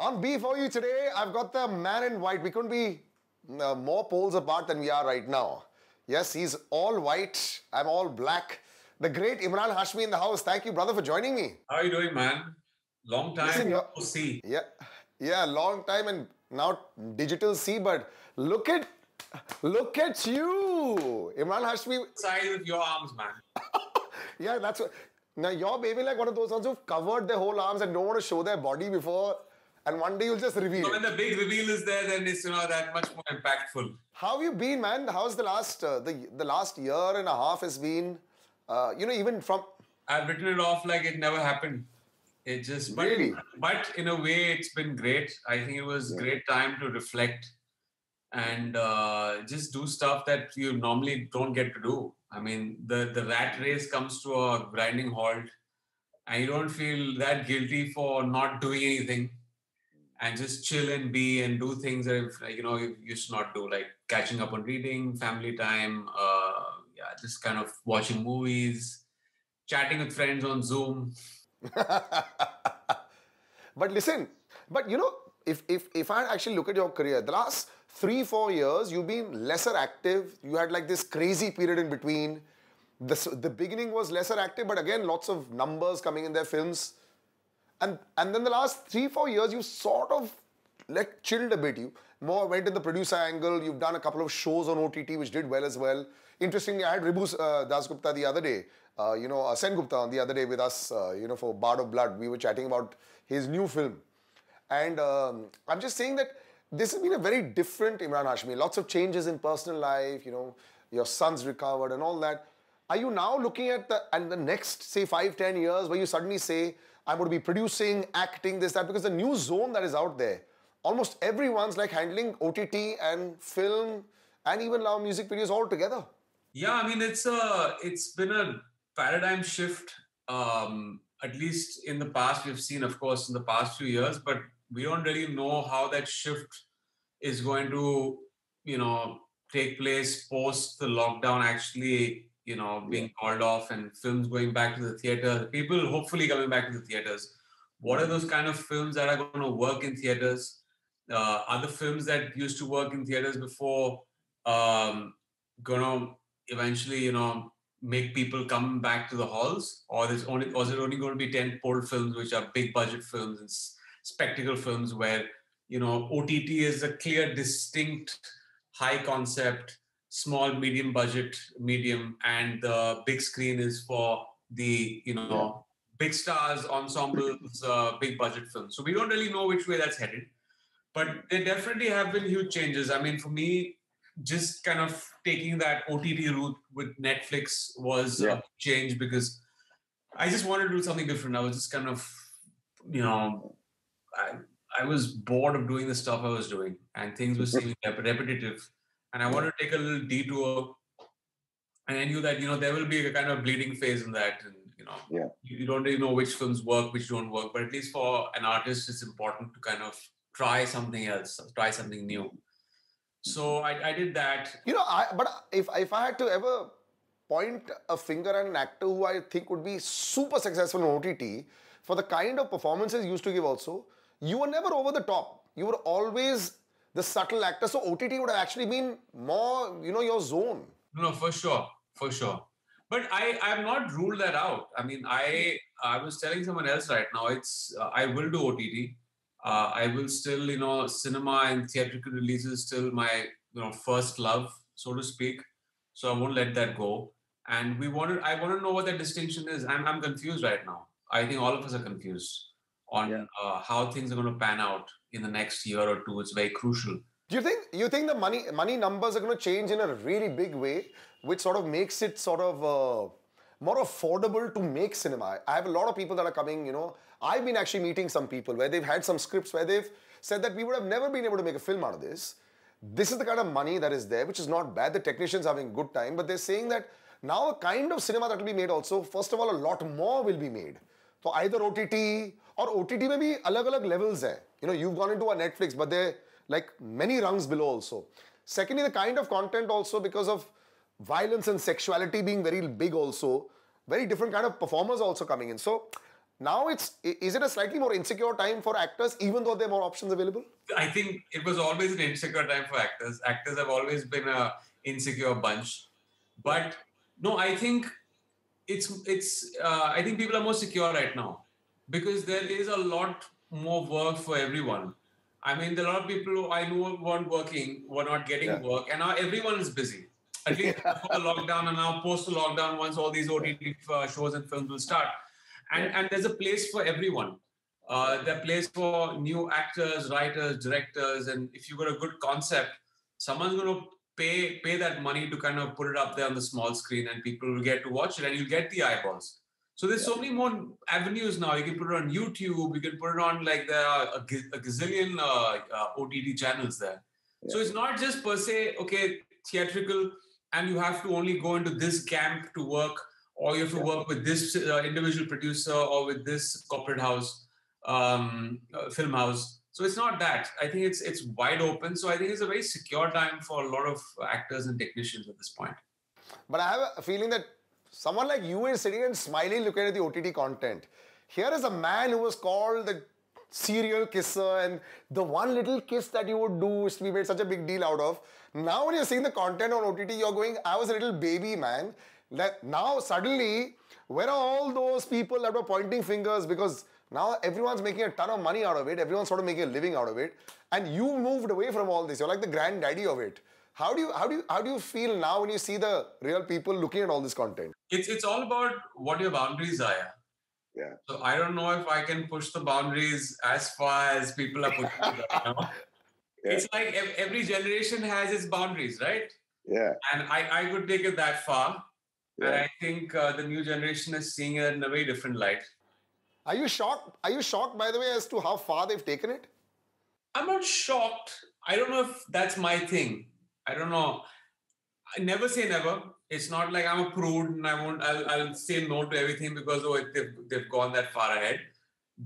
On B for you today, I've got the man in white. We couldn't be more poles apart than we are right now. Yes, he's all white. I'm all black. The great Imran Hashmi in the house. Thank you, brother, for joining me. How are you doing, man? Long time Listen, no see. yeah, long time and now digital C. But look at you, Imran Hashmi. Size with your arms, man. Yeah, that's what. Now you're maybe like one of those ones who've covered their whole arms and don't want to show their body before, and one day you'll just reveal So when it. the big reveal is there, then it's that much more impactful. How have you been, man? How's the last the last year and a half has been? Even from I've written it off like it never happened. It just really. but in a way, it's been great. I think it was great time to reflect and just do stuff that you normally don't get to do. I mean, the rat race comes to a grinding halt, and you don't feel that guilty for not doing anything and just chill and be and do things that you used to not do, like catching up on reading, family time, just kind of watching movies, chatting with friends on Zoom. But listen, if I actually look at your career, the last 3-4 years, you've been lesser active. You had like this crazy period in between. The beginning was lesser active, but again, lots of numbers coming in their films. And then the last 3-4 years, you sort of like chilled a bit. You more went in the producer angle. You've done a couple of shows on OTT, which did well as well. Interestingly, I had Ribu Dasgupta the other day, Sen Gupta on the other day with us, for Bard of Blood. We were chatting about his new film. And I'm just saying that this has been a very different Imran Hashmi. Lots of changes in personal life, your son's recovered and all that. Are you now looking at the next, say, 5-10 years where you suddenly say, I'm going to be producing, acting, this, that, because the new zone that is out there, almost everyone's like handling OTT and film and even now music videos all together. Yeah, I mean, it's been a paradigm shift. At least in the past, we've seen, of course, in the past few years, but we don't really know how that shift is going to, take place post the lockdown actually, being called off and films going back to the theater, people hopefully coming back to the theaters. What are those kind of films that are going to work in theaters? Other films that used to work in theaters before going to eventually, make people come back to the halls, or is it only going to be tent-pole films, which are big budget films and spectacle films, where OTT is a clear, distinct, high concept, small, medium budget, medium, and the big screen is for the big stars, ensembles, big budget films. So we don't really know which way that's headed, but there definitely have been huge changes. I mean, for me, just kind of taking that OTT route with Netflix was a change, because I just wanted to do something different. I was just kind of, I was bored of doing the stuff I was doing, and things were seeming repetitive. And I wanted to take a little detour. And I knew that, there will be a kind of bleeding phase in that. And, you don't really know which films work, which don't work. But at least for an artist, it's important to kind of try something else, try something new. So I did that. But if I had to ever point a finger at an actor who I think would be super successful in OTT, for the kind of performances you used to give also, you were never over the top. You were always the subtle actor. So OTT would have actually been more, your zone. No, for sure. But I've not ruled that out. I mean, I was telling someone else right now, I will do OTT. I will still, cinema and theatrical releases still my, first love, so to speak. So I won't let that go. And I want to know what that distinction is. I'm confused right now. I think all of us are confused on how things are going to pan out in the next year or two. It's very crucial. Do you think the money numbers are going to change in a really big way, which sort of makes it sort of more affordable to make cinema? I have a lot of people that are coming, I've been actually meeting some people where they've had some scripts where they've said that we would have never been able to make a film out of this. This is the kind of money that is there, which is not bad. The technicians are having a good time, but they're saying that now a kind of cinema that will be made also, first of all, a lot more will be made. So either OTT or OTT may be alag levels hai. You've gone into a Netflix, but they're like many rungs below also. Secondly, the kind of content also, because of violence and sexuality being very big also, very different kind of performers also coming in. So Now is it a slightly more insecure time for actors, even though there are more options available? I think it was always an insecure time for actors. Actors have always been a insecure bunch. But no, I think I think people are more secure right now because there is a lot more work for everyone. I mean, there are a lot of people who I know weren't working, were not getting work, and now everyone is busy. At least before the lockdown and now post the lockdown, once all these OTT shows and films will start, and there's a place for everyone. There's a place for new actors, writers, directors, and if you've got a good concept, someone's going to pay that money to kind of put it up there on the small screen, and people will get to watch it, and you get the eyeballs. So there's so many more avenues now. You can put it on YouTube. You can put it on like there are a gazillion OTT channels there. So it's not just per se theatrical, and you have to only go into this camp to work, or you have to work with this individual producer or with this corporate house, film house. So it's not that. I think it's wide open. So I think it's a very secure time for a lot of actors and technicians at this point. But I have a feeling that someone like you is sitting and smiling looking at the OTT content. Here is a man who was called the serial kisser, and the one little kiss that you would do is to be made such a big deal out of. Now when you're seeing the content on OTT, you're going, I was a little baby, man. That now suddenly, where are all those people that were pointing fingers? Because now everyone's making a ton of money out of it. Everyone's sort of making a living out of it. And you moved away from all this. You're like the granddaddy of it. How do you feel now when you see the real people looking at all this content? It's all about what your boundaries are. Yeah. So I don't know if I can push the boundaries as far as people are pushing it right now. It's like every generation has its boundaries, right? Yeah. And I could take it that far. Yeah. And I think the new generation is seeing it in a very different light. Are you shocked? Are you shocked, by the way, as to how far they've taken it? I'm not shocked. I don't know if that's my thing. I don't know. I never say never. It's not like I'm a prude and I'll say no to everything because they've gone that far ahead.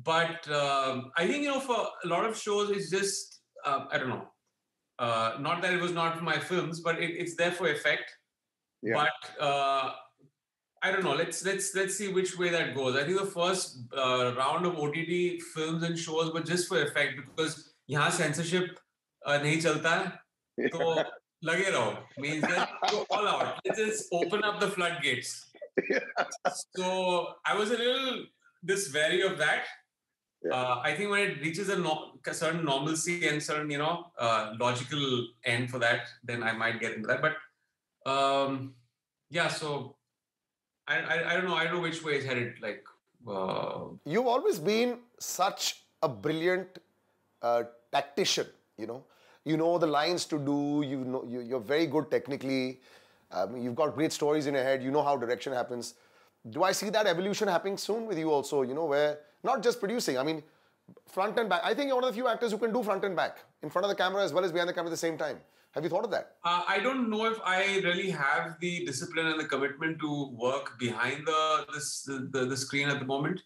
But I think, for a lot of shows, it's just, I don't know. Not that it was not for my films, but it's there for effect. Yeah. But I don't know. Let's see which way that goes. I think the first round of OTT films and shows were just for effect because यहाँ censorship नहीं चलता है, तो लगे रहो. Means let's go all out. Let's just open up the floodgates. So I was a little wary of that. I think when it reaches a certain normalcy and certain logical end for that, then I might get into that. But so I don't know. I don't know which way it's headed. Like you've always been such a brilliant tactician. You know the lines to do. You're very good technically. You've got great stories in your head. You know how direction happens. Do I see that evolution happening soon with you also? Where not just producing. I mean, front and back. I think you're one of the few actors who can do front and back, in front of the camera as well as behind the camera at the same time. Have you thought of that? I don't know if I really have the discipline and the commitment to work behind the screen at the moment.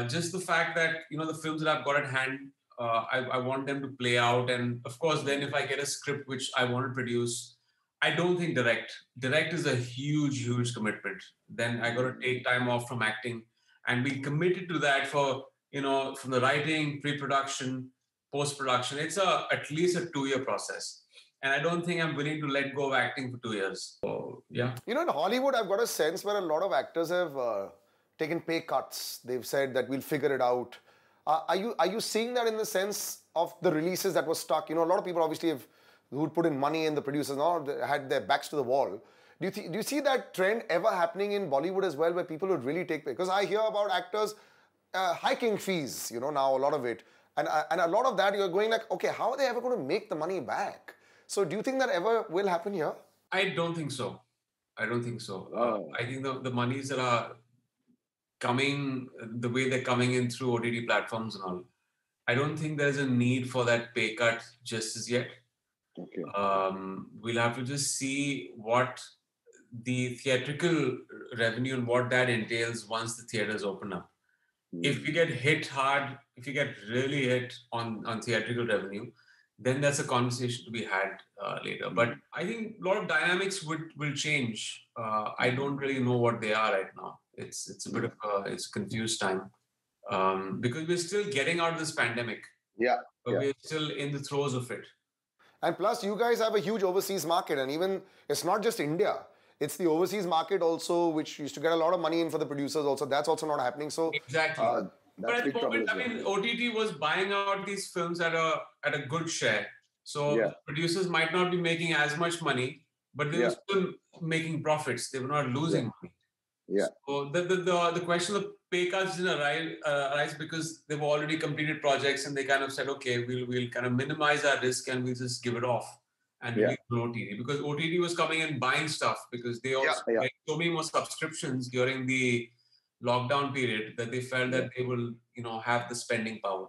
Just the fact that the films that I've got at hand, I want them to play out, and of course, then if I get a script which I want to produce, I don't think direct. Direct is a huge commitment. Then I got to take time off from acting and be committed to that for from the writing, pre-production, post-production. It's at least a 2-year process. And I don't think I'm willing to let go of acting for 2 years. So, yeah. In Hollywood, I've got a sense where a lot of actors have taken pay cuts. They've said that we'll figure it out. Are you seeing that in the sense of the releases that were stuck? A lot of people obviously who'd put in money and the producers now had their backs to the wall. Do you see that trend ever happening in Bollywood as well, where people would really take pay? Because I hear about actors hiking fees, now a lot of it. And a lot of that you're going like, okay, how are they ever going to make the money back? So do you think that ever will happen here? I don't think so. I think the monies that are coming, the way they're coming in through OTT platforms and all, I don't think there's a need for that pay cut just as yet. Okay. We'll have to just see what the theatrical revenue and what that entails once the theaters open up. If we get hit hard, if you get really hit on theatrical revenue, then that's a conversation to be had later. But I think a lot of dynamics will change. I don't really know what they are right now. It's a bit of it's a confused time. because we're still getting out of this pandemic. Yeah. But we're still in the throes of it. And plus, you guys have a huge overseas market, and even it's not just India. It's the overseas market also, which used to get a lot of money in for the producers also. That's also not happening. So exactly. But at the moment, I mean, OTT was buying out these films at a good share. So producers might not be making as much money, but they were still making profits. They were not losing money. Yeah. So the question of pay cuts didn't arise because they've already completed projects and they kind of said, okay, we'll kind of minimize our risk and we'll just give it off and release OTT, because OTT was coming and buying stuff because they also made so many more subscriptions during the lockdown period that they felt that they will, have the spending power.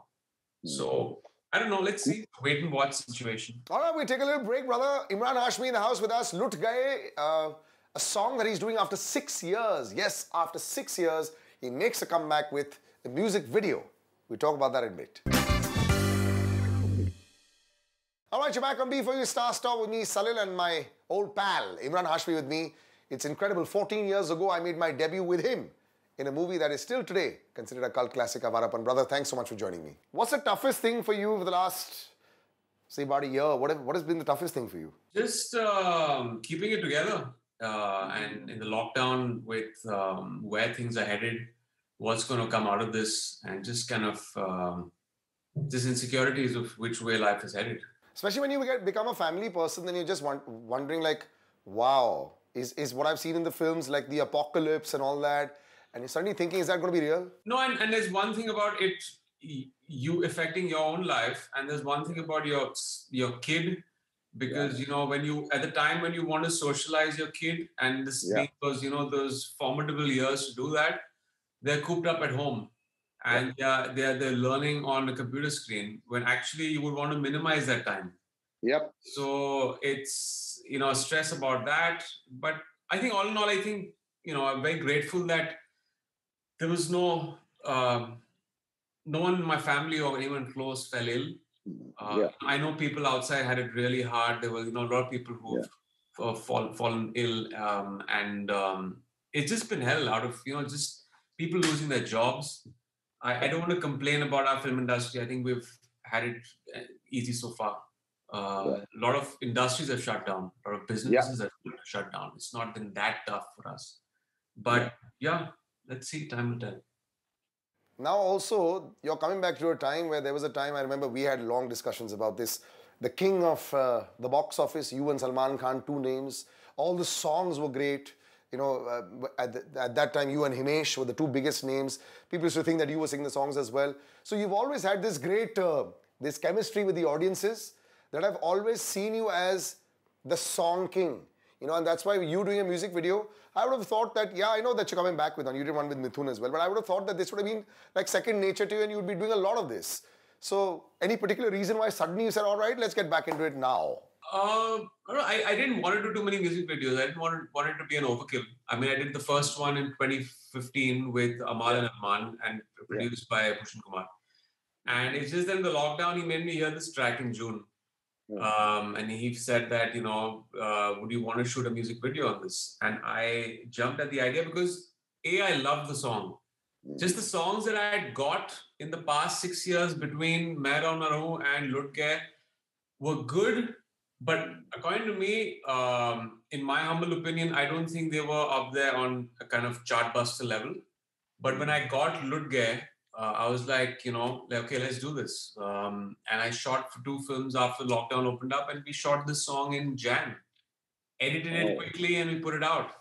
So I don't know. Let's see. Wait and watch situation. All right, we take a little break, brother. Imran Hashmi in the house with us. Lut Gaye, a song that he's doing after 6 years. Yes, after 6 years, he makes a comeback with a music video. We'll talk about that in a bit. All right, you're back on B4U Star Stop with me, Salil, and my old pal, Imran Hashmi with me. It's incredible. 14 years ago, I made my debut with him in a movie that is still today considered a cult classic, Avarapan. Brother, thanks so much for joining me. What's the toughest thing for you for the last, say, about a year? What has been the toughest thing for you? Just keeping it together. And in the lockdown with where things are headed, what's going to come out of this, and just kind of just insecurities of which way life is headed. Especially when you become a family person, then you're just wondering like, wow, is what I've seen in the films like the apocalypse and all that, and you're suddenly thinking, is that going to be real? No, and there's one thing about it, you affecting your own life, and there's one thing about your kid, because when you at the time when you want to socialize your kid, and this was those formidable years to do that, they're cooped up at home, and they're learning on a computer screen when actually you would want to minimize that time. Yep. So it's stress about that, but I think all in all, I think I'm very grateful that there was no one in my family or anyone close fell ill. I know people outside had it really hard. There were a lot of people who've fallen ill, and it's just been hell out of just people losing their jobs. I don't want to complain about our film industry. I think we've had it easy so far. A lot of industries have shut down. A lot of businesses have shut down. It's not been that tough for us. But let's see. Time will tell. Now also, you're coming back to a time where there was a time, I remember we had long discussions about this. The king of the box office, you and Salman Khan, two names. All the songs were great. At that time, you and Himesh were the two biggest names. People used to think that you were singing the songs as well. So you've always had this great, this chemistry with the audiences that I've always seen you as the song king. And that's why you doing a music video, I would have thought that, I know that you're coming back with one. You did one with Mithun as well. But I would have thought that this would have been like second nature to you and you would be doing a lot of this. So any particular reason why suddenly you said, all right, let's get back into it now? I didn't want to do too many music videos. I didn't want it to be an overkill. I mean, I did the first one in 2015 with Amal and Arman and produced by Bhushan Kumar. And it's just that in the lockdown, he made me hear this track in June. And he said that, would you want to shoot a music video on this? And I jumped at the idea because I loved the song. Just the songs that I had got in the past 6 years between Main Rahu Na Rahu and Lut Gaye were good. But according to me, in my humble opinion, I don't think they were up there on a kind of chartbuster level. But when I got Lut Gaye, I was like, okay, let's do this. And I shot for 2 films after lockdown opened up, and we shot this song in Jan. Edited it quickly, and we put it out.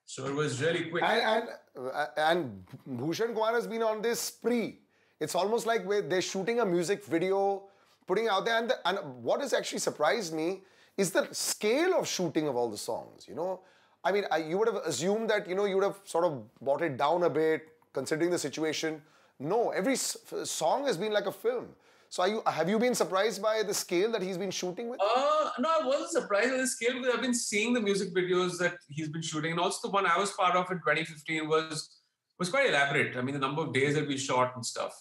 So it was really quick. And Bhushan Kumar has been on this spree. It's almost like they're shooting a music video, putting it out there. And what has actually surprised me is the scale of shooting of all the songs, I mean, you would have assumed that, you would have sort of brought it down a bit, considering the situation. No, every song has been like a film. So have you been surprised by the scale that he's been shooting with? No, I wasn't surprised by the scale because I've been seeing the music videos that he's been shooting. And also the one I was part of in 2015 was quite elaborate. I mean, the number of days that we shot and stuff.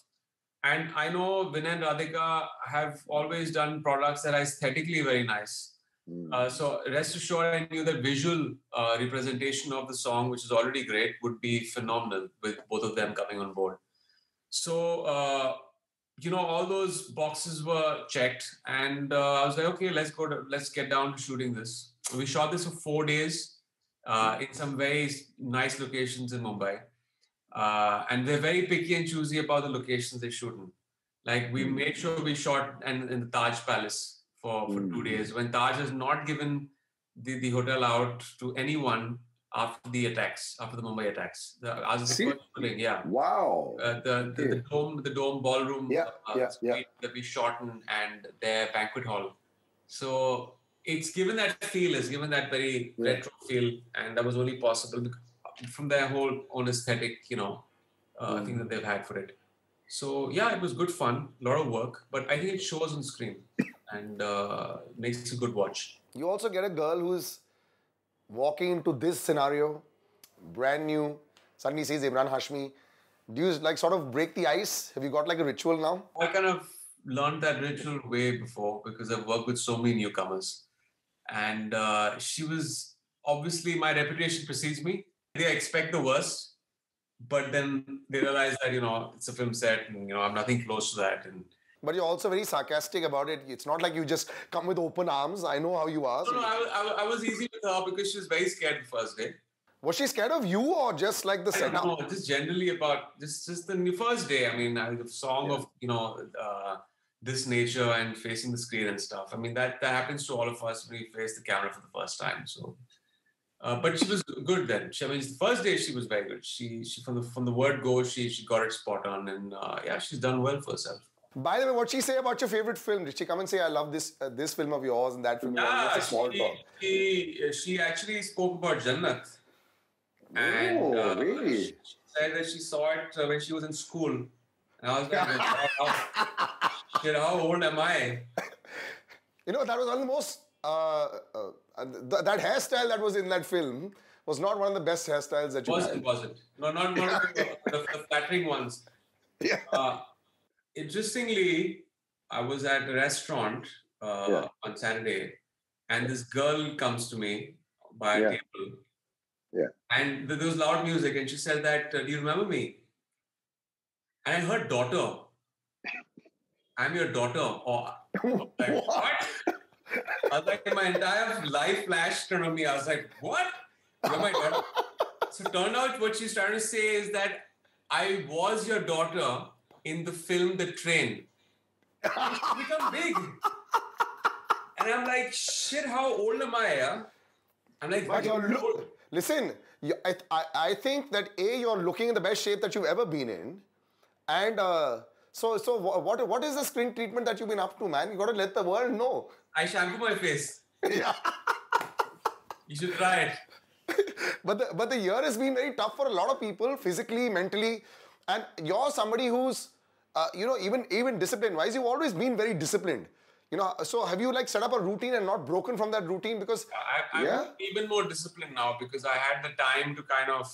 And I know Vinay and Radhika have always done products that are aesthetically very nice. So rest assured, I knew that visual representation of the song, which is already great, would be phenomenal with both of them coming on board. So, all those boxes were checked, and I was like, okay, let's get down to shooting this. We shot this for 4 days in some very nice locations in Mumbai, and they're very picky and choosy about the locations they shoot in. Like we made sure we shot in the Taj Palace for 2 days when Taj has not given the hotel out to anyone after the attacks, after the Mumbai attacks. As the first shooting, yeah. Wow. The dome ballroom Yeah. suite that we shot in and their banquet hall. So it's given that feel, it's given that very retro feel, and that was only possible from their whole own aesthetic, thing that they've had for it. So yeah, it was good fun, a lot of work, but I think it shows on screen and makes a good watch. You also get a girl who's walking into this scenario, brand new, suddenly sees Imran Hashmi. Do you like sort of break the ice? Have you got like a ritual now? I kind of learned that ritual way before because I've worked with so many newcomers. And she was obviously, my reputation precedes me. They expect the worst, but then they realize that, it's a film set and, I'm nothing close to that. And But you're also very sarcastic about it. It's not like you just come with open arms. I know how you are. no, I was easy with her because she was very scared the first day. Was she scared of you or just like the setup? No, just generally about just the first day. I mean, the song of this nature and facing the screen and stuff. I mean, that happens to all of us when we face the camera for the first time. So, but she was good then. I mean, the first day she was very good. She from the word go, she got it spot on, and she's done well for herself. By the way, what'd she say about your favorite film? Did she come and say, "I love this film of yours and that film of yours"? That's a small talk. She actually spoke about Jannat. And really? She said that she saw it when she was in school. And I was like, how old am I? That was one of the most, that hairstyle that was in that film was not one of the best hairstyles that you had. Wasn't. No, not the flattering ones. Yeah. Interestingly, I was at a restaurant on Saturday, and this girl comes to me by a table. Yeah. And there was loud music, and she said that, do you remember me? And I heard daughter. I'm your daughter. Oh, like, what? I was like, my entire life flashed in front of me. I was like, what? You're my daughter? So turned out what she's trying to say is that I was your daughter in the film The Train. It's become big. And I'm like, shit, how old am I? Yeah? I'm like, listen, I think that you're looking in the best shape that you've ever been in. And so what is the screen treatment that you've been up to, man? You got to let the world know. I shampoo my face. Yeah. You should try it. But the year has been very tough for a lot of people, physically, mentally. And you're somebody who's, even discipline-wise, you've always been very disciplined. So have you like set up a routine and not broken from that routine? Because I'm even more disciplined now because I had the time to kind of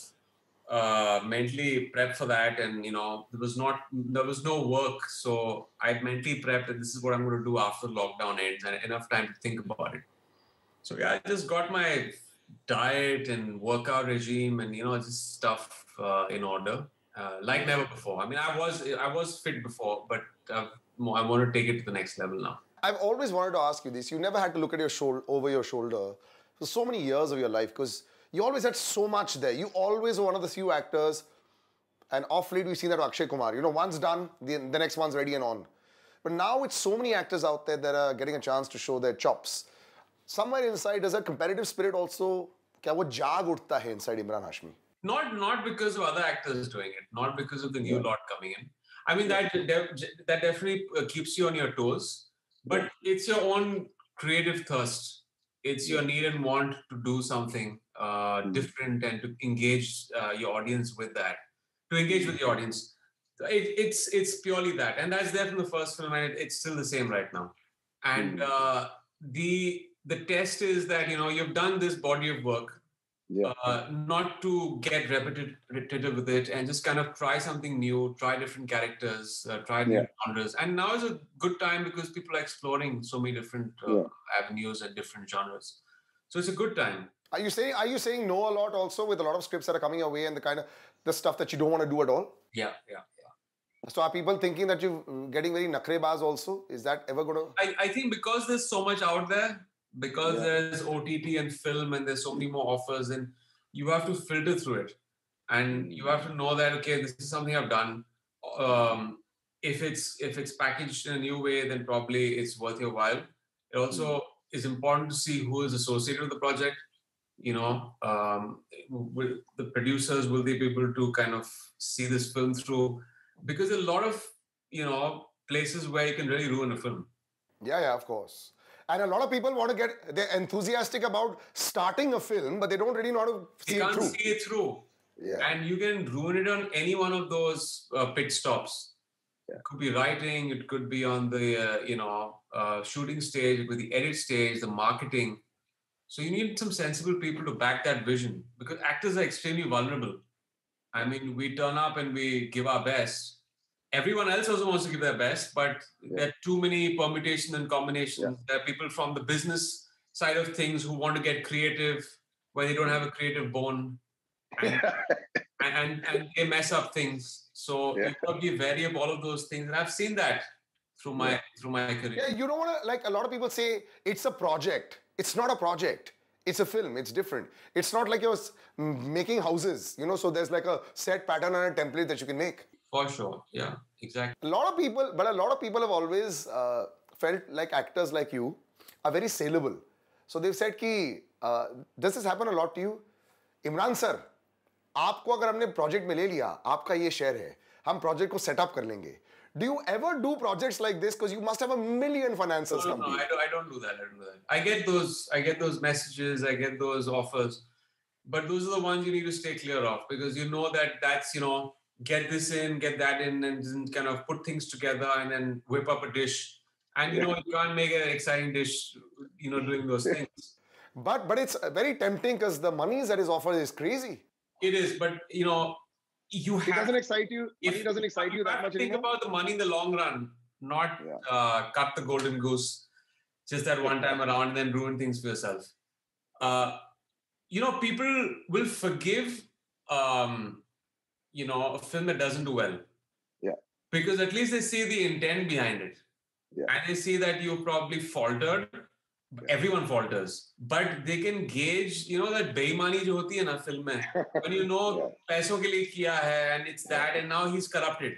mentally prep for that, and there was no work, so I mentally prepped that this is what I'm going to do after lockdown ends, and enough time to think about it. So I just got my diet and workout regime and just stuff in order, like never before. I mean, I was fit before, but I want to take it to the next level now. I've always wanted to ask you this. You never had to look at over your shoulder for so many years of your life because you always had so much there. You always were one of the few actors, and off late we've seen that Akshay Kumar. One's done, the next one's ready and on. But now it's so many actors out there that are getting a chance to show their chops. Somewhere inside, does that competitive spirit also, kya wo jaag uthta hai inside Imran Hashmi? Not because of other actors doing it, not because of the new lot coming in. I mean, that definitely keeps you on your toes. But it's your own creative thirst. It's your need and want to do something different and to engage your audience with that. To engage with the audience. It's purely that. And that's there from the first film, and it's still the same right now. And the test is that, you've done this body of work, not to get repetitive with it and just kind of try something new, try different characters, try new genres. And now is a good time because people are exploring so many different avenues and different genres. So it's a good time. Are you saying no a lot also with a lot of scripts that are coming your way and the stuff that you don't want to do at all? Yeah. So are people thinking that you're getting very nakrebaz also? Is that ever going to... I think because there's so much out there, because Yeah. there's OTT and film and there's so many more offers, and you have to filter through it. And you have to know that, okay, this is something I've done. If it's packaged in a new way, then probably it's worth your while. It also is important to see who is associated with the project. You know, will the producers, will they be able to kind of see this film through? Because a lot of, places where you can really ruin a film. Yeah, of course. And a lot of people want to they're enthusiastic about starting a film, but they don't really know how to see You it can't through. see it through. Yeah. And you can ruin it on any one of those pit stops. Yeah. It could be writing, it could be on the shooting stage, it could be the edit stage, the marketing. So you need some sensible people to back that vision, because actors are extremely vulnerable. I mean, we turn up and we give our best. Everyone else also wants to give their best, but there are too many permutations and combinations. Yeah. There are people from the business side of things who want to get creative, where they don't have a creative bone. And they mess up things. So you've got to be wary of all of those things. And I've seen that through my career. Yeah, you don't want to, like a lot of people say, it's a project. It's not a project. It's a film. It's different. It's not like you're making houses, so there's like a set pattern and a template that you can make. For sure. Yeah, exactly. A lot of people have always felt like actors like you are very saleable. So they've said कि does this happen a lot to you? Imran sir, आपको अगर हमने project में ले लिया, आपका ये share है, हम project को set up कर लेंगे. Do you ever do projects like this? Because you must have a million financiers come to you. No, I don't do that. I get those messages, I get those offers, but those are the ones you need to stay clear of, because you know that's get this in, get that in, and kind of put things together and then whip up a dish. And you can't make an exciting dish, doing those things. But it's very tempting because the money that is offered is crazy. It is, but you have. It doesn't excite you. Money doesn't excite you that much think anymore. about the money in the long run, not cut the golden goose just that one time around and then ruin things for yourself. People will forgive, a film that doesn't do well. Yeah. Because at least they see the intent behind it. Yeah. And they see that you probably faltered. Everyone falters, but they can gauge, that beimani jo hoti hai na film mein, when paison ke liye kiya hai and it's that, and now he's corrupted.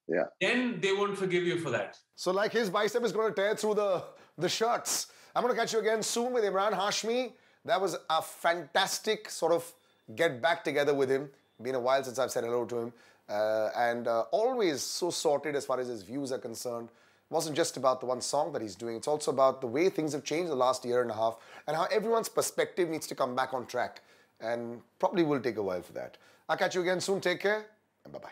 Yeah. Then they won't forgive you for that. So like his bicep is going to tear through the shirts. I'm going to catch you again soon with Emraan Hashmi. That was a fantastic sort of get back together with him. Been a while since I've said hello to him. And always so sorted as far as his views are concerned. It wasn't just about the one song that he's doing. It's also about the way things have changed the last year and a half and how everyone's perspective needs to come back on track. And probably will take a while for that. I'll catch you again soon. Take care and bye-bye.